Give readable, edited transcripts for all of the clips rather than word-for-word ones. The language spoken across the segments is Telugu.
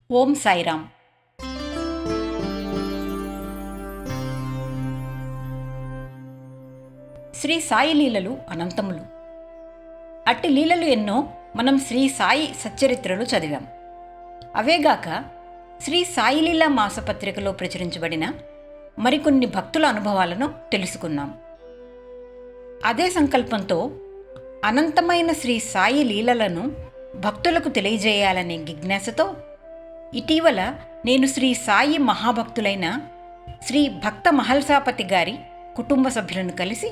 ఓం సాయిరామ్. శ్రీ సాయి లీలలు అనంతములు. అట్టి లీలలు ఎన్నో మనం శ్రీ సాయి సచ్చరిత్రలు చదివాం. అవేగాక శ్రీ సాయి లీలా మాసపత్రికలో ప్రచురించబడిన మరికొన్ని భక్తుల అనుభవాలను తెలుసుకున్నాం. అదే సంకల్పంతో అనంతమైన శ్రీ సాయి లీలలను భక్తులకు తెలియజేయాలనే జిజ్ఞాసతో ఇటీవల నేను శ్రీ సాయి మహాభక్తులైన శ్రీ భక్త మహల్సాపతి గారి కుటుంబ సభ్యులను కలిసి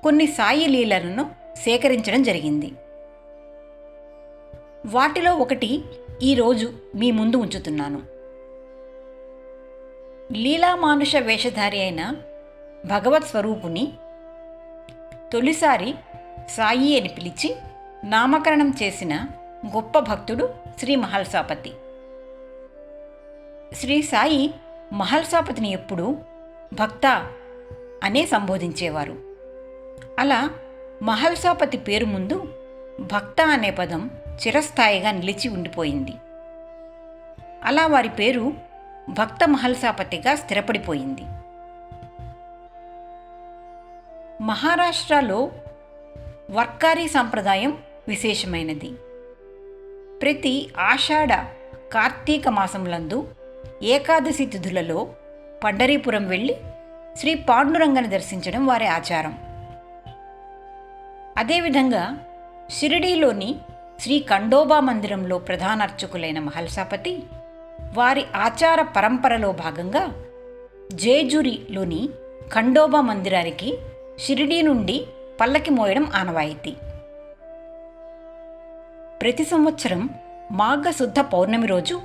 కొన్ని సాయి లీలలను సేకరించడం జరిగింది. వాటిలో ఒకటి ఈరోజు మీ ముందు ఉంచుతున్నాను. లీలామానుష వేషధారి అయిన భగవత్ స్వరూపుని తొలిసారి సాయి అని పిలిచి నామకరణం చేసిన గొప్ప భక్తుడు శ్రీ మహల్సాపతి. శ్రీ సాయి మహల్సాపతిని ఎప్పుడూ భక్త అనే సంబోధించేవారు. అలా మహల్సాపతి పేరు ముందు భక్త అనే పదం చిరస్థాయిగా నిలిచి ఉండిపోయింది. అలా వారి పేరు భక్త మహల్సాపతిగా స్థిరపడిపోయింది. మహారాష్ట్రలో వర్కారీ సంప్రదాయం విశేషమైనది. ప్రతి ఆషాఢ కార్తీక మాసములందు ఏకాదశి తిథులలో పండరీపురం వెళ్ళి శ్రీ పాండురంగని దర్శించడం వారి ఆచారం. అదేవిధంగా షిరిడీలోని శ్రీ ఖండోబా మందిరంలో ప్రధాన అర్చకులైన మహల్సాపతి వారి ఆచార పరంపరలో భాగంగా జేజురిలోని ఖండోబా మందిరానికి షిరిడీ నుండి పల్లకి మోయడం ఆనవాయితీ. ప్రతి సంవత్సరం మాఘశుద్ధ పౌర్ణమి రోజు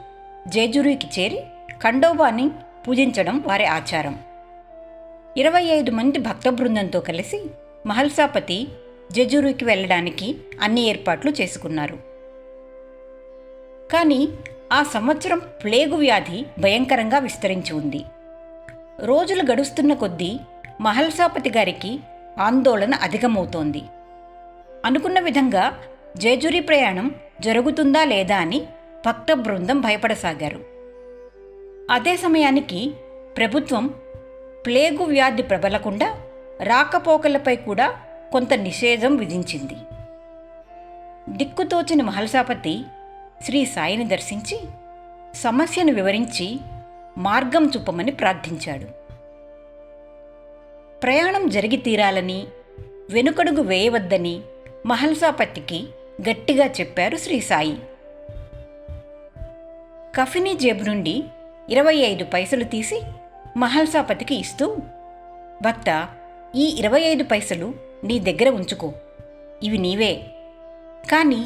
జేజురికి చేరి ఖండోబాని పూజించడం వారి ఆచారం. 25 మంది భక్త బృందంతో కలిసి మహల్సాపతి జేజురికి వెళ్ళడానికి అన్ని ఏర్పాట్లు చేసుకున్నారు. కానీ ఆ సంవత్సరం ప్లేగు వ్యాధి భయంకరంగా విస్తరించి ఉంది. రోజులు గడుస్తున్న కొద్దీ మహల్సాపతి గారికి ఆందోళన అధికమవుతోంది. అనుకున్న విధంగా జేజురి ప్రయాణం జరుగుతుందా లేదా అని భక్త బృందం భయపడసాగారు. అదే సమయానికి ప్రభుత్వం ప్లేగు వ్యాధి ప్రబలకుండా రాకపోకలపై కూడా కొంత నిషేధం విధించింది. దిక్కుతోచిన మహల్సాపతి శ్రీ సాయిని దర్శించి సమస్యను వివరించి మార్గం చూపమని ప్రార్థించాడు. ప్రయాణం జరిగి తీరాలని, వెనుకడుగు వేయవద్దని మహల్సాపతికి గట్టిగా చెప్పారు శ్రీ సాయి. కఫినీ జేబు నుండి 25 పైసలు తీసి మహల్సాపతికి ఇస్తూ, భక్త, ఈ 25 పైసలు నీ దగ్గర ఉంచుకో, ఇవి నీవే, కానీ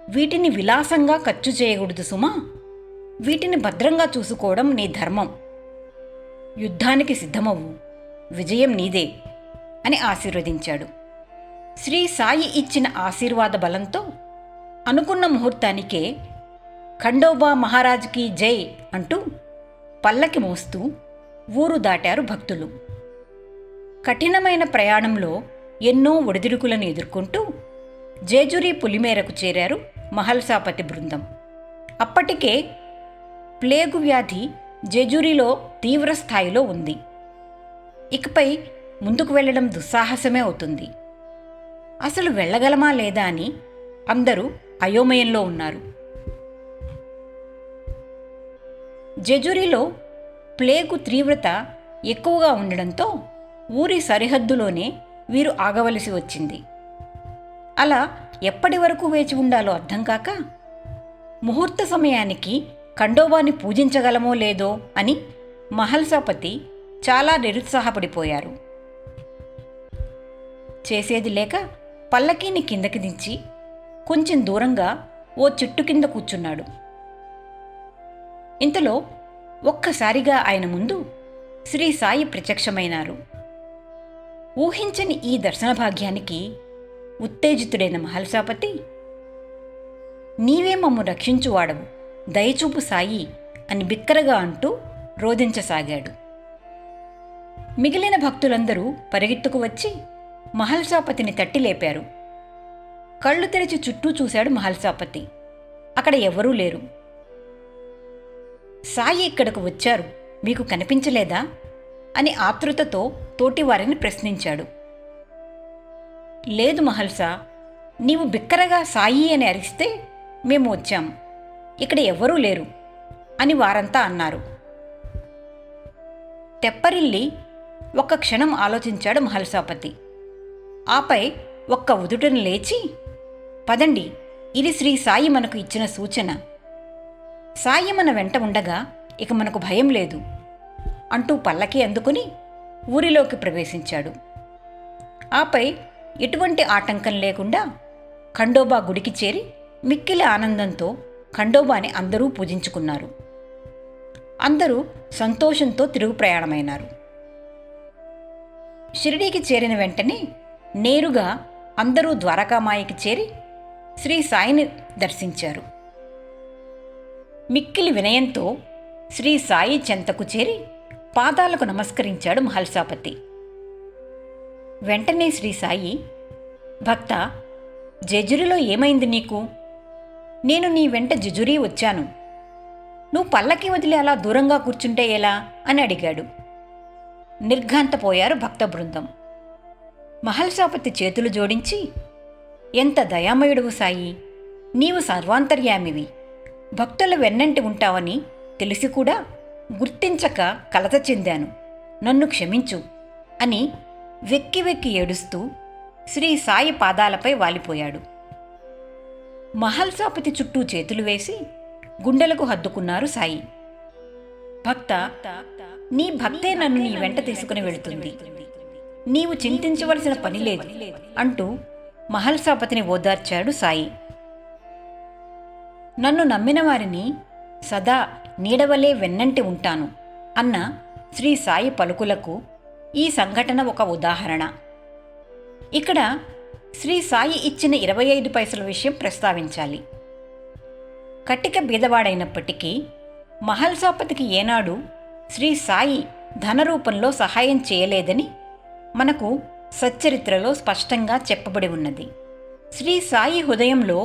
వీటిని విలాసంగా ఖర్చు చేయకూడదు సుమా, వీటిని భద్రంగా చూసుకోవడం నీ ధర్మం, యుద్ధానికి సిద్ధమవ్వు, విజయం నీదే అని ఆశీర్వదించాడు. శ్రీ సాయి ఇచ్చిన ఆశీర్వాద బలంతో అనుకున్న ముహూర్తానికే ఖండోబా మహారాజుకి జై అంటూ పల్లకి మోస్తూ ఊరు దాటారు భక్తులు. కఠినమైన ప్రయాణంలో ఎన్నో ఒడిదుడుకులను ఎదుర్కొంటూ జేజురి పులిమేరకు చేరారు మహల్సాపతి బృందం. అప్పటికే ప్లేగు వ్యాధి జేజురిలో తీవ్ర స్థాయిలో ఉంది. ఇకపై ముందుకు వెళ్ళడం దుస్సాహసమే అవుతుంది. అసలు వెళ్ళగలమా లేదా అని అందరూ అయోమయంలో ఉన్నారు. జేజురిలో ప్లేగు తీవ్రత ఎక్కువగా ఉండడంతో ఊరి సరిహద్దులోనే వీరు ఆగవలసి వచ్చింది. అలా ఎప్పటి వరకు వేచి ఉండాలో అర్థం కాక ముహూర్త సమయానికి ఖండోబాని పూజించగలమో లేదో అని మహల్సాపతి చాలా నిరుత్సాహపడిపోయారు. చేసేది లేక పల్లకీని కిందకి దించి కొంచెం దూరంగా ఓ చెట్టు కింద కూర్చున్నాడు. ఇంతలో ఒక్కసారిగా ఆయన ముందు శ్రీ సాయి ప్రత్యక్షమైనారు. ఊహించని ఈ దర్శన భాగ్యానికి ఉత్తేజితుడైన మహల్సాపతి, నీవే మమ్ము రక్షించువాడవు, దయచూపు సాయి అని బిక్కరగా అంటూ రోదించసాగాడు. మిగిలిన భక్తులందరూ పరిగెత్తుకు వచ్చి మహల్సాపతిని తట్టి లేపారు. కళ్ళు తెరిచి చుట్టూ చూశాడు మహల్సాపతి. అక్కడ ఎవరూ లేరు. సాయి ఇక్కడకు వచ్చారు, మీకు కనిపించలేదా అని ఆతృతతో తోటివారిని ప్రశ్నించాడు. లేదు మహల్సా, నీవు బిక్కరగా సాయి అని అరిస్తే మేము వచ్చాం, ఇక్కడ ఎవ్వరూ లేరు అని వారంతా అన్నారు. తెప్పరిల్లి ఒక్క క్షణం ఆలోచించాడు మహల్సాపతి. ఆపై ఒక్క ఉదుటను లేచి, పదండి, ఇది శ్రీ సాయి మనకు ఇచ్చిన సూచన. సాయి మన వెంట ఉండగా ఇక మనకు భయం లేదు అంటూ పల్లకి అందుకుని ఊరిలోకి ప్రవేశించాడు. ఆపై ఎటువంటి ఆటంకం లేకుండా ఖండోబా గుడికి చేరి మిక్కిలి ఆనందంతో ఖండోబాని అందరూ పూజించుకున్నారు. అందరూ సంతోషంతో తిరుగు ప్రయాణమైనారు. షిరిడీకి చేరిన వెంటనే నేరుగా అందరూ ద్వారకామాయికి చేరి శ్రీ సాయిని దర్శించారు. మిక్కిలి వినయంతో శ్రీ సాయి చెంతకు చేరి పాదాలకు నమస్కరించాడు మహల్సాపతి. వెంటనే శ్రీ సాయి, భక్త, జెజురిలో ఏమైంది నీకు? నేను నీ వెంట జెజురీ వచ్చాను, నువ్వు పల్లకి వదిలి అలా దూరంగా కూర్చుంటే ఎలా అని అడిగాడు. నిర్ఘాంతపోయారు భక్త బృందం. మహల్సాపతి చేతులు జోడించి, ఎంత దయామయుడువు సాయి, నీవు సర్వాంతర్యామివి, భక్తుల వెన్నంటి ఉంటావని తెలిసి కూడా గుర్తించక కలత చెందాను, నన్ను క్షమించు అని వెక్కి వెక్కి ఏడుస్తూ శ్రీ సాయి పాదాలపై వాలిపోయాడు. మహల్సాపతి చుట్టూ చేతులు వేసి గుండెలకు హత్తుకున్నారు సాయి. భక్త, నీ భక్తే నన్ను నీ వెంట తీసుకుని వెళుతుంది, నీవు చింతించవలసిన పని లేదు అంటూ మహల్సాపతిని ఓదార్చాడు సాయి. నన్ను నమ్మిన వారిని సదా నీడవలే వెన్నంటి ఉంటాను అన్న శ్రీ సాయి పలుకులకు ఈ సంఘటన ఒక ఉదాహరణ. ఇక్కడ శ్రీ సాయి ఇచ్చిన 25 పైసల విషయం ప్రస్తావించాలి. కటిక బీదవాడైనప్పటికీ మహల్సాపతికి ఏనాడు శ్రీ సాయి ధన రూపంలో సహాయం చేయలేదని మనకు సచ్చరిత్రలో స్పష్టంగా చెప్పబడి ఉన్నది. శ్రీ సాయి హృదయంలో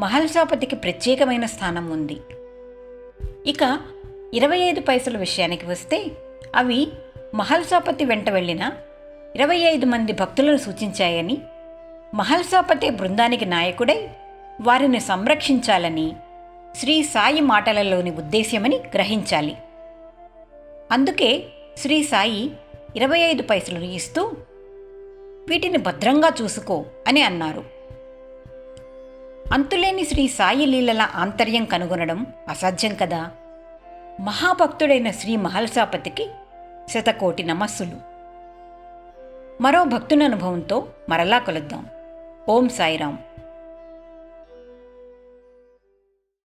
మహల్సాపతికి ప్రత్యేకమైన స్థానం ఉంది. ఇక 25 పైసల విషయానికి వస్తే అవి మహల్సాపతి వెంట వెళ్ళిన 25 మంది భక్తులను సూచించాయని, మహల్సాపతి బృందానికి నాయకుడై వారిని సంరక్షించాలని శ్రీ సాయి మాటలలోని ఉద్దేశ్యమని గ్రహించాలి. అందుకే శ్రీ సాయి 25 పైసలను ఇస్తూ వీటిని భద్రంగా చూసుకో అని అన్నారు. అంతులేని శ్రీ సాయి లీలల ఆంతర్యం కనుగొనడం అసాధ్యం కదా. మహాభక్తుడైన శ్రీ మహల్సాపతికి శతకోటి నమస్సులు. మరో భక్తుని అనుభవంతో మరలా కలుద్దాం. ఓం సాయిరాం.